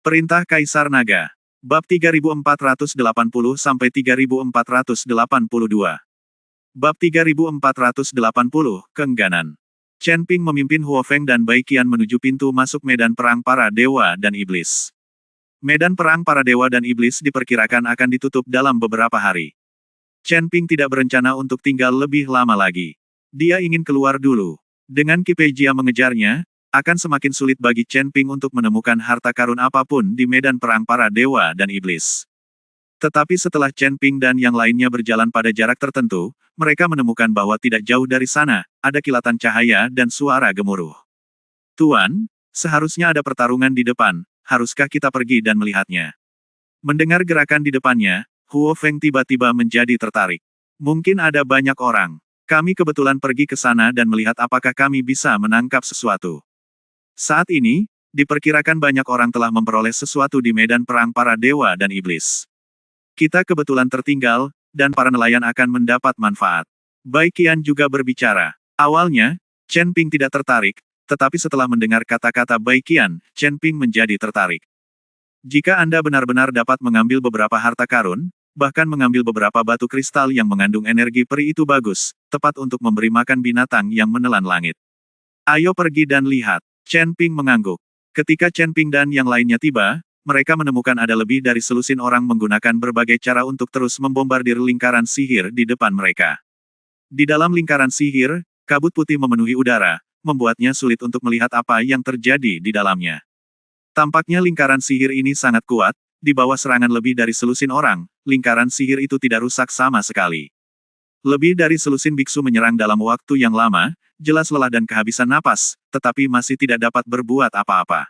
Perintah Kaisar Naga. Bab 3480-3482. Bab 3480, Keengganan. Chen Ping memimpin Huo Feng dan Bai Qian menuju pintu masuk medan perang para dewa dan iblis. Medan perang para dewa dan iblis diperkirakan akan ditutup dalam beberapa hari. Chen Ping tidak berencana untuk tinggal lebih lama lagi. Dia ingin keluar dulu. Dengan Qi Pei Jia mengejarnya, akan semakin sulit bagi Chen Ping untuk menemukan harta karun apapun di medan perang para dewa dan iblis. Tetapi setelah Chen Ping dan yang lainnya berjalan pada jarak tertentu, mereka menemukan bahwa tidak jauh dari sana, ada kilatan cahaya dan suara gemuruh. Tuan, seharusnya ada pertarungan di depan, haruskah kita pergi dan melihatnya? Mendengar gerakan di depannya, Huo Feng tiba-tiba menjadi tertarik. Mungkin ada banyak orang. Kami kebetulan pergi ke sana dan melihat apakah kami bisa menangkap sesuatu. Saat ini, diperkirakan banyak orang telah memperoleh sesuatu di medan perang para dewa dan iblis. Kita kebetulan tertinggal, dan para nelayan akan mendapat manfaat. Bai Qian juga berbicara. Awalnya, Chen Ping tidak tertarik, tetapi setelah mendengar kata-kata Bai Qian, Chen Ping menjadi tertarik. Jika Anda benar-benar dapat mengambil beberapa harta karun, bahkan mengambil beberapa batu kristal yang mengandung energi peri itu bagus, tepat untuk memberi makan binatang yang menelan langit. Ayo pergi dan lihat. Chen Ping mengangguk. Ketika Chen Ping dan yang lainnya tiba, mereka menemukan ada lebih dari selusin orang menggunakan berbagai cara untuk terus membombardir lingkaran sihir di depan mereka. Di dalam lingkaran sihir, kabut putih memenuhi udara, membuatnya sulit untuk melihat apa yang terjadi di dalamnya. Tampaknya lingkaran sihir ini sangat kuat, di bawah serangan lebih dari selusin orang, lingkaran sihir itu tidak rusak sama sekali. Lebih dari selusin biksu menyerang dalam waktu yang lama, jelas lelah dan kehabisan napas, tetapi masih tidak dapat berbuat apa-apa.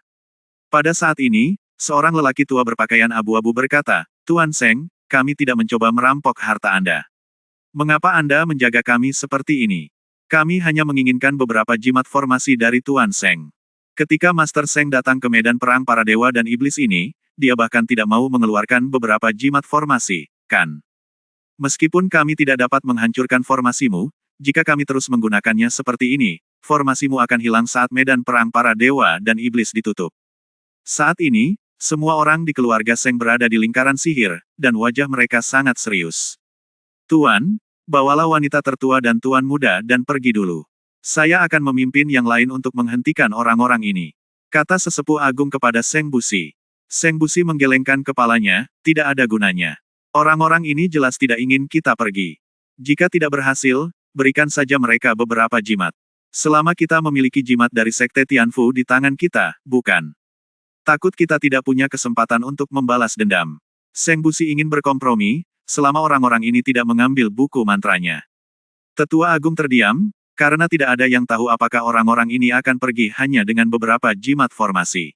Pada saat ini, seorang lelaki tua berpakaian abu-abu berkata, "Tuan Seng, kami tidak mencoba merampok harta Anda. Mengapa Anda menjaga kami seperti ini? Kami hanya menginginkan beberapa jimat formasi dari Tuan Seng." Ketika Master Seng datang ke medan perang para dewa dan iblis ini, dia bahkan tidak mau mengeluarkan beberapa jimat formasi, kan? Meskipun kami tidak dapat menghancurkan formasimu, jika kami terus menggunakannya seperti ini, formasimu akan hilang saat medan perang para dewa dan iblis ditutup. Saat ini, semua orang di keluarga Seng berada di lingkaran sihir, dan wajah mereka sangat serius. "Tuan, bawalah wanita tertua dan tuan muda dan pergi dulu. Saya akan memimpin yang lain untuk menghentikan orang-orang ini," kata sesepuh agung kepada Seng Busi. Seng Busi menggelengkan kepalanya, "Tidak ada gunanya. Orang-orang ini jelas tidak ingin kita pergi. Jika tidak berhasil, berikan saja mereka beberapa jimat. Selama kita memiliki jimat dari Sekte Tianfu di tangan kita, bukan? Takut kita tidak punya kesempatan untuk membalas dendam." Seng Busi ingin berkompromi, selama orang-orang ini tidak mengambil buku mantranya. Tetua Agung terdiam, karena tidak ada yang tahu apakah orang-orang ini akan pergi hanya dengan beberapa jimat formasi.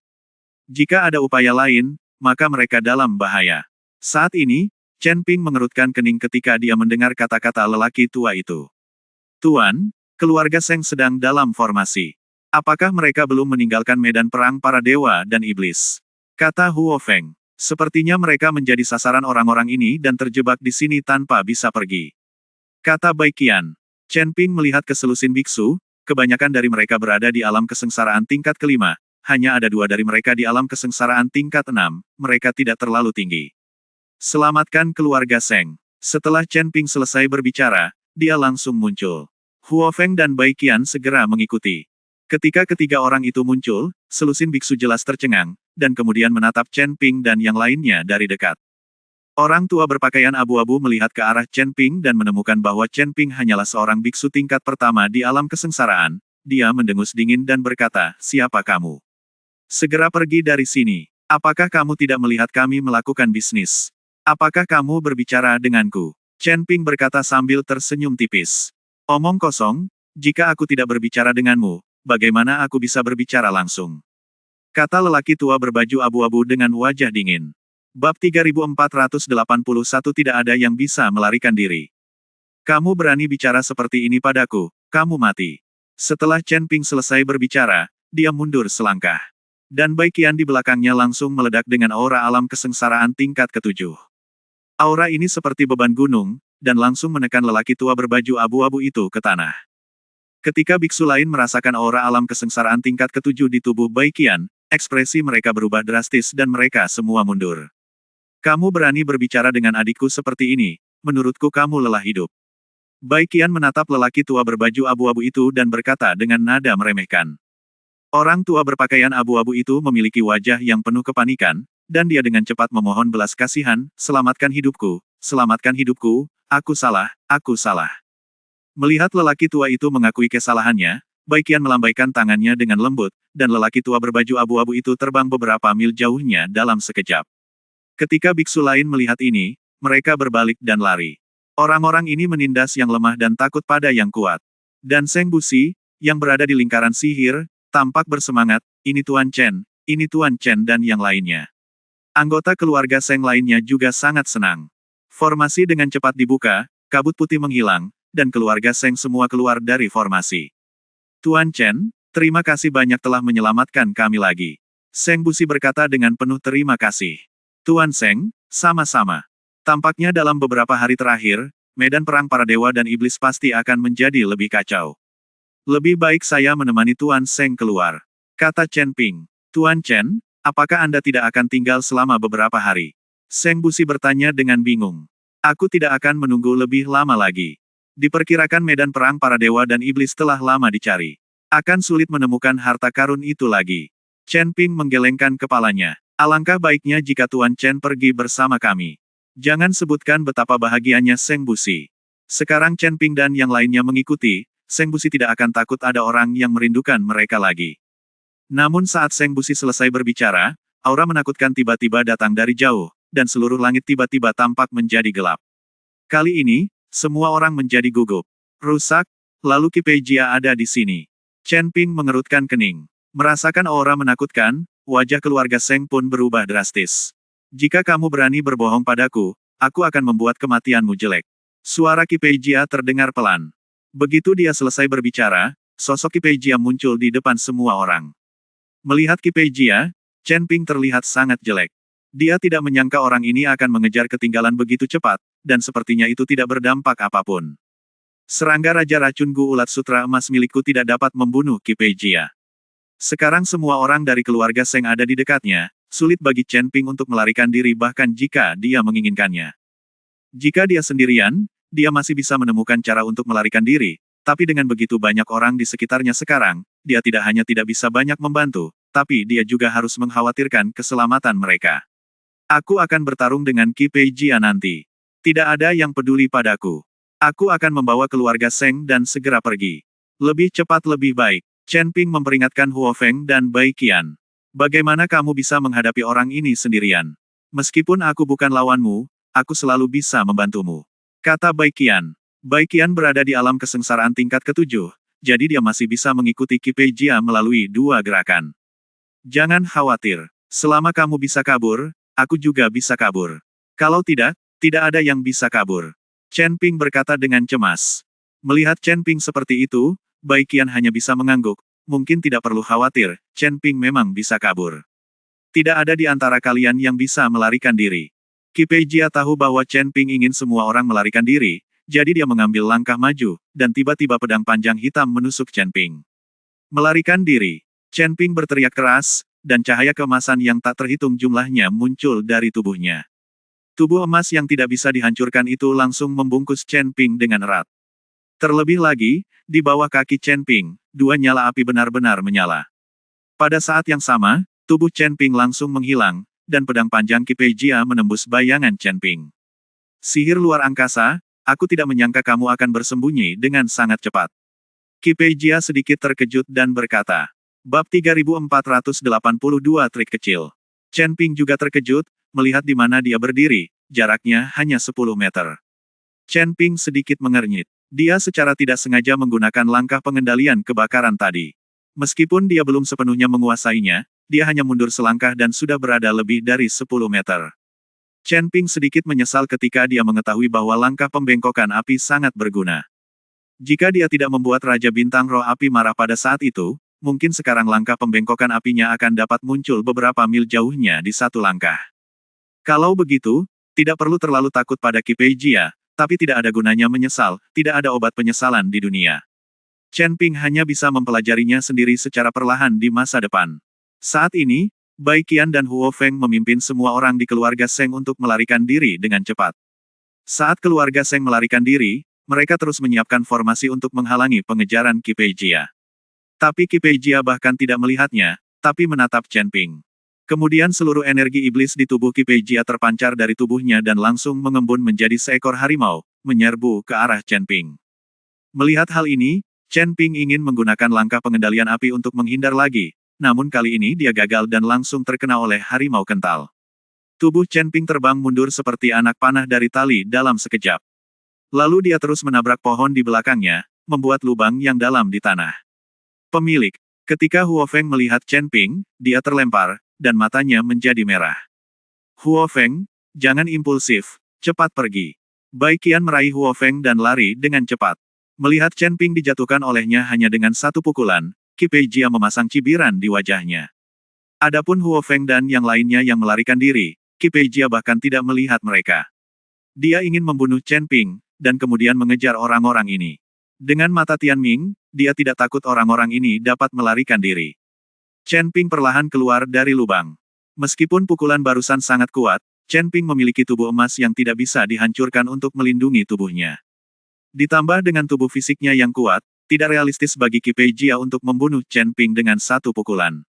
Jika ada upaya lain, maka mereka dalam bahaya. Saat ini, Chen Ping mengerutkan kening ketika dia mendengar kata-kata lelaki tua itu. "Tuan, keluarga Seng sedang dalam formasi. Apakah mereka belum meninggalkan medan perang para dewa dan iblis?" kata Huo Feng. "Sepertinya mereka menjadi sasaran orang-orang ini dan terjebak di sini tanpa bisa pergi," kata Bai Qian. Chen Ping melihat ke selusin biksu, kebanyakan dari mereka berada di alam kesengsaraan tingkat kelima, hanya ada 2 dari mereka di alam kesengsaraan tingkat 6, mereka tidak terlalu tinggi. "Selamatkan keluarga Seng." Setelah Chen Ping selesai berbicara, dia langsung muncul. Huo Feng dan Bai Qian segera mengikuti. Ketika ketiga orang itu muncul, selusin biksu jelas tercengang, dan kemudian menatap Chen Ping dan yang lainnya dari dekat. Orang tua berpakaian abu-abu melihat ke arah Chen Ping dan menemukan bahwa Chen Ping hanyalah seorang biksu tingkat pertama di alam kesengsaraan. Dia mendengus dingin dan berkata, "Siapa kamu? Segera pergi dari sini. Apakah kamu tidak melihat kami melakukan bisnis? Apakah kamu berbicara denganku?" Chen Ping berkata sambil tersenyum tipis. "Omong kosong, jika aku tidak berbicara denganmu, bagaimana aku bisa berbicara langsung?" kata lelaki tua berbaju abu-abu dengan wajah dingin. Bab 3481 tidak ada yang bisa melarikan diri. "Kamu berani bicara seperti ini padaku, kamu mati." Setelah Chen Ping selesai berbicara, dia mundur selangkah. Dan Bai Qian di belakangnya langsung meledak dengan aura alam kesengsaraan tingkat ke-7. Aura ini seperti beban gunung, dan langsung menekan lelaki tua berbaju abu-abu itu ke tanah. Ketika biksu lain merasakan aura alam kesengsaraan tingkat ke-7 di tubuh Bai Qian, Ekspresi mereka berubah drastis dan mereka semua mundur. Kamu berani berbicara dengan adikku seperti ini, menurutku kamu lelah hidup. Bai Qian menatap lelaki tua berbaju abu-abu itu dan berkata dengan nada meremehkan. Orang tua berpakaian abu-abu itu memiliki wajah yang penuh kepanikan, dan dia dengan cepat memohon belas kasihan, selamatkan hidupku, aku salah, aku salah. Melihat lelaki tua itu mengakui kesalahannya, Bai Qian melambaikan tangannya dengan lembut, dan lelaki tua berbaju abu-abu itu terbang beberapa mil jauhnya dalam sekejap. Ketika biksu lain melihat ini, mereka berbalik dan lari. Orang-orang ini menindas yang lemah dan takut pada yang kuat. Dan Seng Busi, yang berada di lingkaran sihir, tampak bersemangat, ini Tuan Chen dan yang lainnya. Anggota keluarga Seng lainnya juga sangat senang. Formasi dengan cepat dibuka, kabut putih menghilang, dan keluarga Seng semua keluar dari formasi. Tuan Chen, terima kasih banyak telah menyelamatkan kami lagi. Seng Busi berkata dengan penuh terima kasih. Tuan Seng, sama-sama. Tampaknya dalam beberapa hari terakhir, medan perang para dewa dan iblis pasti akan menjadi lebih kacau. Lebih baik saya menemani Tuan Seng keluar. Kata Chen Ping. Tuan Chen, apakah Anda tidak akan tinggal selama beberapa hari? Seng Busi bertanya dengan bingung. Aku tidak akan menunggu lebih lama lagi. Diperkirakan medan perang para dewa dan iblis telah lama dicari. Akan sulit menemukan harta karun itu lagi. Chen Ping menggelengkan kepalanya. Alangkah baiknya jika Tuan Chen pergi bersama kami. Jangan sebutkan betapa bahagianya Seng Busi. Sekarang Chen Ping dan yang lainnya mengikuti, Seng Busi tidak akan takut ada orang yang merindukan mereka lagi. Namun saat Seng Busi selesai berbicara, aura menakutkan tiba-tiba datang dari jauh, dan seluruh langit tiba-tiba tampak menjadi gelap. Kali ini, semua orang menjadi gugup. Rusak, lalu Qi Pei Jia ada di sini. Chen Ping mengerutkan kening. Merasakan aura menakutkan, wajah keluarga Seng pun berubah drastis. Jika kamu berani berbohong padaku, aku akan membuat kematianmu jelek. Suara Qi Pei Jia terdengar pelan. Begitu dia selesai berbicara, sosok Qi Pei Jia muncul di depan semua orang. Melihat Qi Pei Jia, Chen Ping terlihat sangat jelek. Dia tidak menyangka orang ini akan mengejar ketinggalan begitu cepat, dan sepertinya itu tidak berdampak apapun. Serangga Raja Racun Gu Ulat Sutra Emas milikku tidak dapat membunuh Qi Pei Jia. Sekarang semua orang dari keluarga Seng ada di dekatnya, sulit bagi Chen Ping untuk melarikan diri bahkan jika dia menginginkannya. Jika dia sendirian, dia masih bisa menemukan cara untuk melarikan diri, tapi dengan begitu banyak orang di sekitarnya sekarang, dia tidak hanya tidak bisa banyak membantu, tapi dia juga harus mengkhawatirkan keselamatan mereka. Aku akan bertarung dengan Qi Pei Jia nanti. Tidak ada yang peduli padaku. Aku akan membawa keluarga Seng dan segera pergi. Lebih cepat lebih baik. Chen Ping memperingatkan Huo Feng dan Bai Qian. Bagaimana kamu bisa menghadapi orang ini sendirian? Meskipun aku bukan lawanmu, aku selalu bisa membantumu. Kata Bai Qian. Bai Qian berada di alam kesengsaraan tingkat ke-7, jadi dia masih bisa mengikuti Qi Pei Jia melalui dua gerakan. Jangan khawatir. Selama kamu bisa kabur, aku juga bisa kabur. Kalau tidak, tidak ada yang bisa kabur. Chen Ping berkata dengan cemas. Melihat Chen Ping seperti itu, Bai Qian hanya bisa mengangguk. Mungkin tidak perlu khawatir, Chen Ping memang bisa kabur. Tidak ada di antara kalian yang bisa melarikan diri. Qi Pei Jia tahu bahwa Chen Ping ingin semua orang melarikan diri, jadi dia mengambil langkah maju, dan tiba-tiba pedang panjang hitam menusuk Chen Ping. Melarikan diri. Chen Ping berteriak keras, dan cahaya keemasan yang tak terhitung jumlahnya muncul dari tubuhnya. Tubuh emas yang tidak bisa dihancurkan itu langsung membungkus Chen Ping dengan erat. Terlebih lagi, di bawah kaki Chen Ping, dua nyala api benar-benar menyala. Pada saat yang sama, tubuh Chen Ping langsung menghilang, dan pedang panjang Qi Pei Jia menembus bayangan Chen Ping. Sihir luar angkasa, aku tidak menyangka kamu akan bersembunyi dengan sangat cepat. Qi Pei Jia sedikit terkejut dan berkata. Bab 3482 Trik Kecil. Chen Ping juga terkejut, melihat di mana dia berdiri, jaraknya hanya 10 meter. Chen Ping sedikit mengernyit. Dia secara tidak sengaja menggunakan langkah pengendalian kebakaran tadi. Meskipun dia belum sepenuhnya menguasainya, dia hanya mundur selangkah dan sudah berada lebih dari 10 meter. Chen Ping sedikit menyesal ketika dia mengetahui bahwa langkah pembengkokan api sangat berguna. Jika dia tidak membuat Raja Bintang Roh Api marah pada saat itu, mungkin sekarang langkah pembengkokan apinya akan dapat muncul beberapa mil jauhnya di satu langkah. Kalau begitu, tidak perlu terlalu takut pada Qi Pei Jia, tapi tidak ada gunanya menyesal, tidak ada obat penyesalan di dunia. Chen Ping hanya bisa mempelajarinya sendiri secara perlahan di masa depan. Saat ini, Bai Qian dan Huo Feng memimpin semua orang di keluarga Seng untuk melarikan diri dengan cepat. Saat keluarga Seng melarikan diri, mereka terus menyiapkan formasi untuk menghalangi pengejaran Qi Peijia. Tapi Qi Peijia bahkan tidak melihatnya, tapi menatap Chen Ping. Kemudian seluruh energi iblis di tubuh Qi Peijia terpancar dari tubuhnya dan langsung mengembun menjadi seekor harimau, menyerbu ke arah Chen Ping. Melihat hal ini, Chen Ping ingin menggunakan langkah pengendalian api untuk menghindar lagi, namun kali ini dia gagal dan langsung terkena oleh harimau kental. Tubuh Chen Ping terbang mundur seperti anak panah dari tali dalam sekejap. Lalu dia terus menabrak pohon di belakangnya, membuat lubang yang dalam di tanah. Pemilik, ketika Huo Feng melihat Chen Ping, dia terlempar, dan matanya menjadi merah. Huo Feng, jangan impulsif, cepat pergi. Bai Qian meraih Huo Feng dan lari dengan cepat. Melihat Chen Ping dijatuhkan olehnya hanya dengan satu pukulan, Qi Peijia memasang cibiran di wajahnya. Adapun Huo Feng dan yang lainnya yang melarikan diri, Qi Peijia bahkan tidak melihat mereka. Dia ingin membunuh Chen Ping, dan kemudian mengejar orang-orang ini. Dengan mata Tian Ming, dia tidak takut orang-orang ini dapat melarikan diri. Chen Ping perlahan keluar dari lubang. Meskipun pukulan barusan sangat kuat, Chen Ping memiliki tubuh emas yang tidak bisa dihancurkan untuk melindungi tubuhnya. Ditambah dengan tubuh fisiknya yang kuat, tidak realistis bagi Qi Peijia untuk membunuh Chen Ping dengan satu pukulan.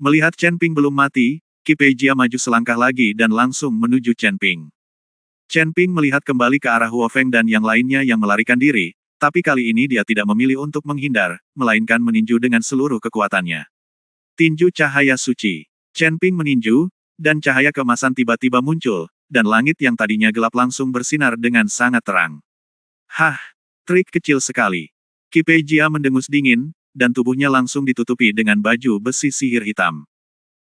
Melihat Chen Ping belum mati, Qi Peijia maju selangkah lagi dan langsung menuju Chen Ping. Chen Ping melihat kembali ke arah Huo Feng dan yang lainnya yang melarikan diri, tapi kali ini dia tidak memilih untuk menghindar, melainkan meninju dengan seluruh kekuatannya. Tinju cahaya suci. Chen Ping meninju, dan cahaya keemasan tiba-tiba muncul, dan langit yang tadinya gelap langsung bersinar dengan sangat terang. Hah, trik kecil sekali. Qi Peijia mendengus dingin, dan tubuhnya langsung ditutupi dengan baju besi sihir hitam.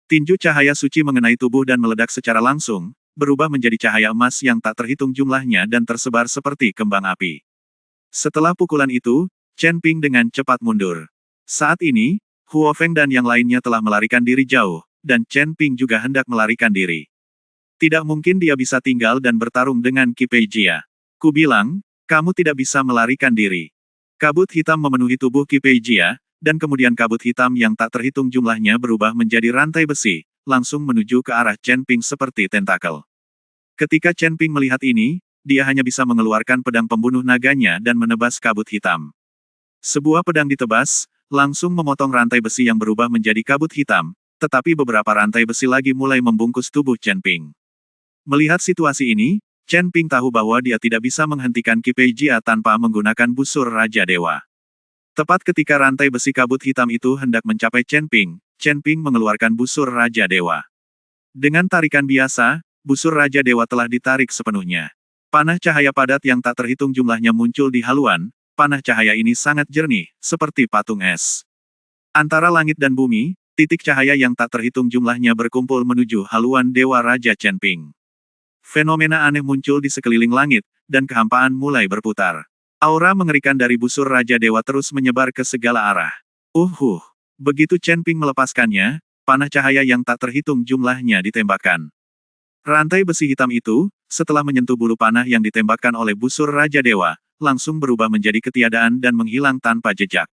Tinju cahaya suci mengenai tubuh dan meledak secara langsung, berubah menjadi cahaya emas yang tak terhitung jumlahnya dan tersebar seperti kembang api. Setelah pukulan itu, Chen Ping dengan cepat mundur. Saat ini, Huo Feng dan yang lainnya telah melarikan diri jauh, dan Chen Ping juga hendak melarikan diri. Tidak mungkin dia bisa tinggal dan bertarung dengan Qi Peijia. Ku bilang, kamu tidak bisa melarikan diri. Kabut hitam memenuhi tubuh Qi Peijia, dan kemudian kabut hitam yang tak terhitung jumlahnya berubah menjadi rantai besi, langsung menuju ke arah Chen Ping seperti tentakel. Ketika Chen Ping melihat ini, dia hanya bisa mengeluarkan pedang pembunuh naganya dan menebas kabut hitam. Sebuah pedang ditebas, langsung memotong rantai besi yang berubah menjadi kabut hitam, tetapi beberapa rantai besi lagi mulai membungkus tubuh Chen Ping. Melihat situasi ini, Chen Ping tahu bahwa dia tidak bisa menghentikan Qi Peijia tanpa menggunakan busur Raja Dewa. Tepat ketika rantai besi kabut hitam itu hendak mencapai Chen Ping mengeluarkan busur Raja Dewa. Dengan tarikan biasa, busur Raja Dewa telah ditarik sepenuhnya. Panah cahaya padat yang tak terhitung jumlahnya muncul di haluan, panah cahaya ini sangat jernih, seperti patung es. Antara langit dan bumi, titik cahaya yang tak terhitung jumlahnya berkumpul menuju haluan Dewa Raja Chen Ping. Fenomena aneh muncul di sekeliling langit, dan kehampaan mulai berputar. Aura mengerikan dari busur Raja Dewa terus menyebar ke segala arah. Begitu Chen Ping melepaskannya, panah cahaya yang tak terhitung jumlahnya ditembakkan. Rantai besi hitam itu, setelah menyentuh bulu panah yang ditembakkan oleh busur Raja Dewa, langsung berubah menjadi ketiadaan dan menghilang tanpa jejak.